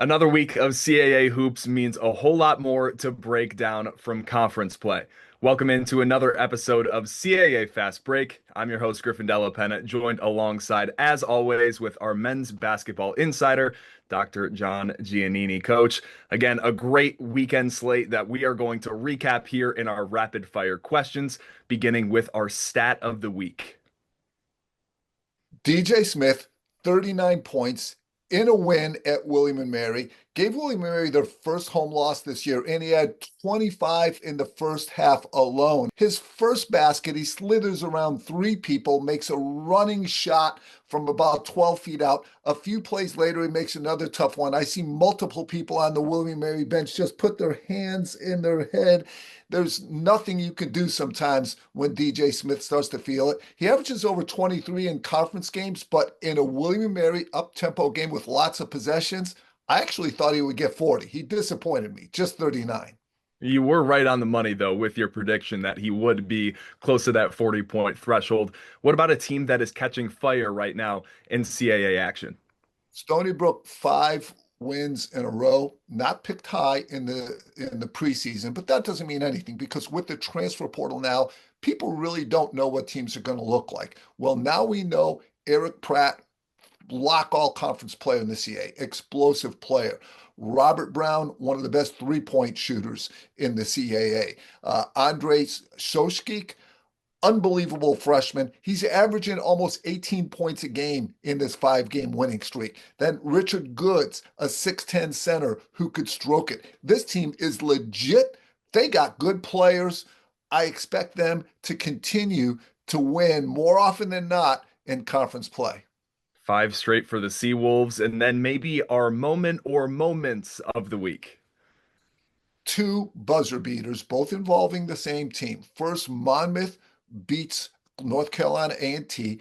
Another week of CAA hoops means a whole lot more to break down from conference play. Welcome into another episode of CAA Fast Break. I'm your host, Griffin Penna, joined alongside, as always, with our men's basketball insider, Dr. John Giannini. Coach, again, a great weekend slate that we are going to recap here in our rapid fire questions, beginning with our stat of the week. DJ Smith, 39 points in a win at William and Mary. Gave William and Mary their first home loss this year, and he had 25 in the first half alone. His first basket, he slithers around three people, makes a running shot from about 12 feet out. A few plays later, he makes another tough one. I see multiple people on the William and Mary bench just put their hands in their head. There's nothing you can do sometimes when DJ Smith starts to feel it. He averages over 23 in conference games, but in a William & Mary up-tempo game with lots of possessions, I actually thought he would get 40. He disappointed me, just 39. You were right on the money, though, with your prediction that he would be close to that 40-point threshold. What about a team that is catching fire right now in CAA action? Stony Brook, 5 wins in a row, not picked high in the preseason, but that doesn't mean anything because with the transfer portal now, people really don't know what teams are going to look like. Well, now we know Eric Pratt, block all conference player in the CAA, explosive player. Robert Brown, one of the best three-point shooters in the CAA. Andres Soskik, unbelievable freshman. He's averaging almost 18 points a game in this 5-game winning streak. Then Richard Goods, a 6'10 center who could stroke it. This team is legit. They got good players. I expect them to continue to win more often than not in conference play. Five straight for the Seawolves, and then maybe our moment or moments of the week. Two buzzer beaters, both involving the same team. First, Monmouth beats North Carolina A&T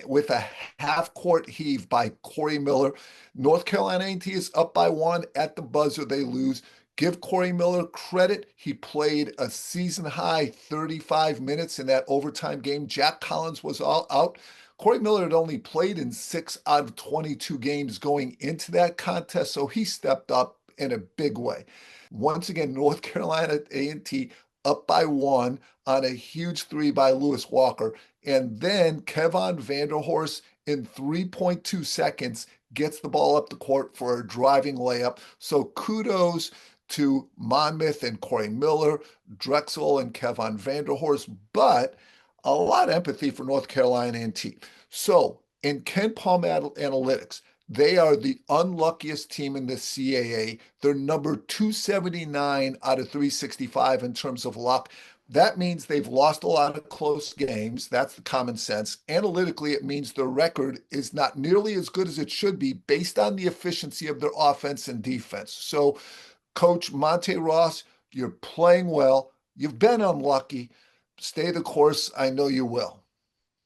with a half-court heave by Corey Miller. North Carolina A&T is up by one at the buzzer. They lose. Give Corey Miller credit. He played a season-high 35 minutes in that overtime game. Jack Collins was all out. Corey Miller had only played in 6 out of 22 games going into that contest, so he stepped up in a big way. Once again, North Carolina A&T up by one on a huge three by Lewis Walker. And then Kevon Vanderhorst in 3.2 seconds gets the ball up the court for a driving layup. So kudos to Monmouth and Corey Miller, Drexel and Kevon Vanderhorst, but a lot of empathy for North Carolina A&T. So in Ken Palm Analytics, they are the unluckiest team in the CAA. They're number 279 out of 365 in terms of luck. That means they've lost a lot of close games. That's the common sense. Analytically, it means their record is not nearly as good as it should be based on the efficiency of their offense and defense. So, Coach Monte Ross, you're playing well. You've been unlucky. Stay the course. I know you will.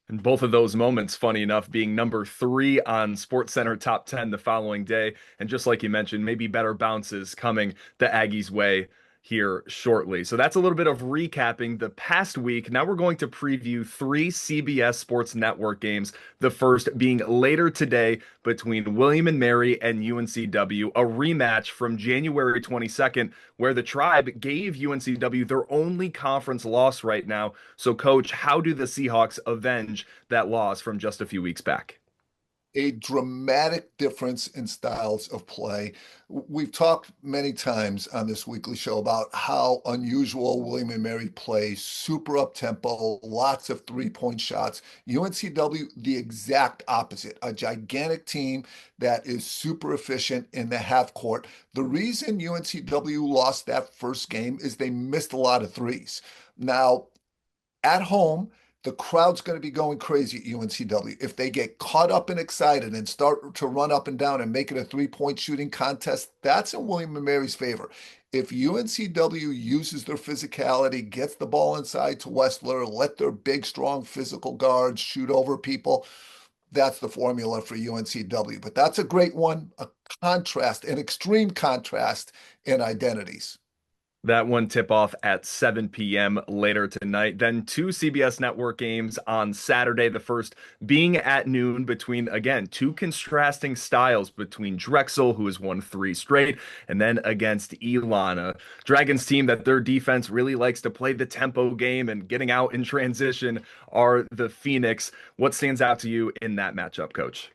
And both of those moments, funny enough, being number 3 on SportsCenter top 10 the following day. And just like you mentioned, maybe better bounces coming the Aggies' way here shortly. So that's a little bit of recapping the past week. Now we're going to preview 3 CBS Sports Network games. The first being later today between William and Mary and UNCW, a rematch from January 22nd, where the Tribe gave UNCW their only conference loss right now. So, Coach, how do the Seahawks avenge that loss from just a few weeks back? A dramatic difference in styles of play. We've talked many times on this weekly show about how unusual William and Mary plays, super up tempo, lots of 3-point shots. UNCW, the exact opposite, a gigantic team that is super efficient in the half court. The reason UNCW lost that first game is they missed a lot of threes. Now, at home, the crowd's going to be going crazy at UNCW. If they get caught up and excited and start to run up and down and make it a 3-point shooting contest, that's in William and Mary's favor. If UNCW uses their physicality, gets the ball inside to Westler, let their big, strong physical guards shoot over people, that's the formula for UNCW. But that's a great one, a contrast, an extreme contrast in identities. That one tip off at 7 p.m. later tonight. Then two CBS Network games on Saturday. The first being at noon between, again, two contrasting styles between Drexel, who has won three straight, and then against Elon, a Dragons team that their defense really likes to play the tempo game and getting out in transition are the Phoenix. What stands out to you in that matchup, Coach?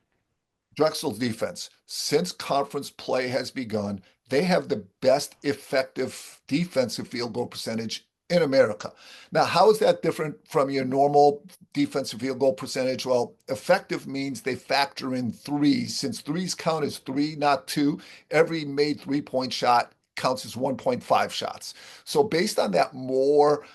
Drexel's defense, since conference play has begun, they have the best effective defensive field goal percentage in America. Now, how is that different from your normal defensive field goal percentage? Well, effective means they factor in threes. Since threes count as three, not two, every made 3-point shot counts as 1.5 shots. So, based on that more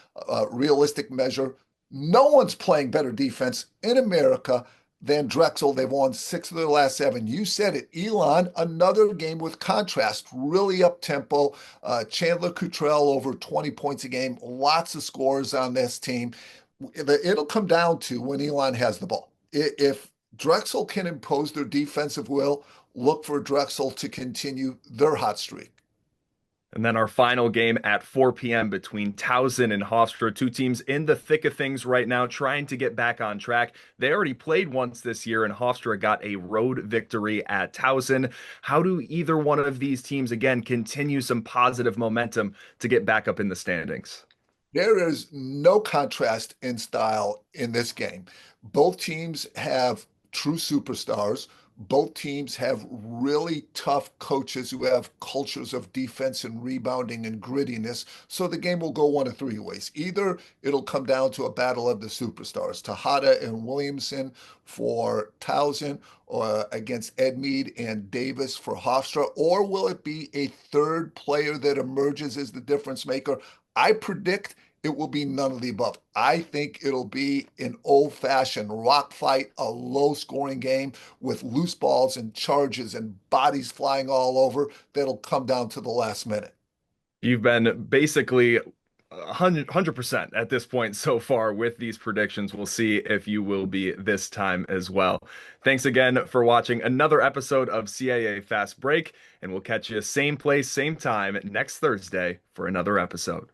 realistic measure, no one's playing better defense in America than Drexel. They've won 6 of their last 7. You said it. Elon, another game with contrast, really up tempo. Chandler Cottrell over 20 points a game. Lots of scores on this team. It'll come down to when Elon has the ball. If Drexel can impose their defensive will, look for Drexel to continue their hot streak. And then our final game at 4 p.m. between Towson and Hofstra, two teams in the thick of things right now, trying to get back on track. They already played once this year, and Hofstra got a road victory at Towson. How do either one of these teams, again, continue some positive momentum to get back up in the standings? There is no contrast in style in this game. Both teams have true superstars. Both teams have really tough coaches who have cultures of defense and rebounding and grittiness. So the game will go one of three ways. Either it'll come down to a battle of the superstars, Tejada and Williamson for Towson, or against Edmead and Davis for Hofstra, or will it be a third player that emerges as the difference maker? I predict it will be none of the above. I think it'll be an old-fashioned rock fight, a low-scoring game with loose balls and charges and bodies flying all over that'll come down to the last minute. You've been basically 100% at this point so far with these predictions. We'll see if you will be this time as well. Thanks again for watching another episode of CAA Fast Break, and we'll catch you same place, same time next Thursday for another episode.